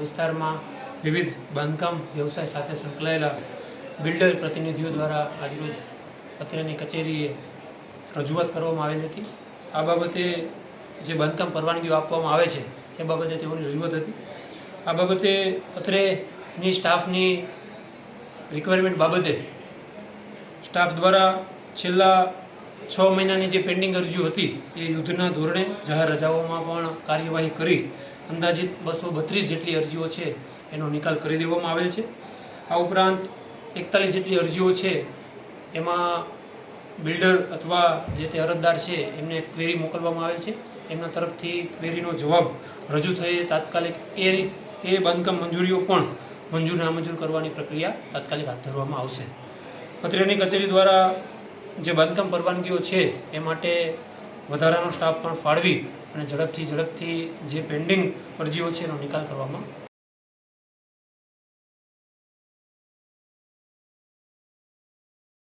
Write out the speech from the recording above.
વિસ્તારમાં વિવિધ બાંધકામ વ્યવસાય સાથે સંકળાયેલા બિલ્ડર પ્રતિનિધિઓ દ્વારા આજરોજ અત્રેની કચેરીએ રજૂઆત કરવામાં આવેલી હતી। આ બાબતે જે બાંધકામ પરવાનગીઓ આપવામાં આવે છે એ બાબતે તેઓની રજૂઆત હતી। આ બાબતે અત્રેની સ્ટાફની રિક્વાયરમેન્ટ બાબતે સ્ટાફ દ્વારા છેલ્લા 6 મહિનાની જે પેન્ડિંગ અરજીઓ હતી એ યુદ્ધના ધોરણે જાહેર રજાઓમાં પણ કાર્યવાહી કરી અંદાજિત 232 જેટલી અરજીઓ છે એનો નિકાલ કરી દેવામાં આવેલ છે। આ ઉપરાંત 41 જેટલી અરજીઓ છે એમાં બિલ્ડર અથવા જે તે અરજદાર છે એમને ક્વેરી મોકલવામાં આવેલ છે। એમના તરફથી ક્વેરીનો જવાબ રજૂ થઈ તાત્કાલિક એ બાંધકામ મંજૂરીઓ પણ મંજૂર નામંજૂર કરવાની પ્રક્રિયા તાત્કાલિક હાથ ધરવામાં આવશે। અત્રેની કચેરી દ્વારા જે બાંધકામ પરવાનગીઓ છે એ માટે વધારાનો સ્ટાફ પણ ફાળવી અને ઝડપથી જે પેન્ડિંગ અરજીઓ છે એનો નિકાલ કરવામાં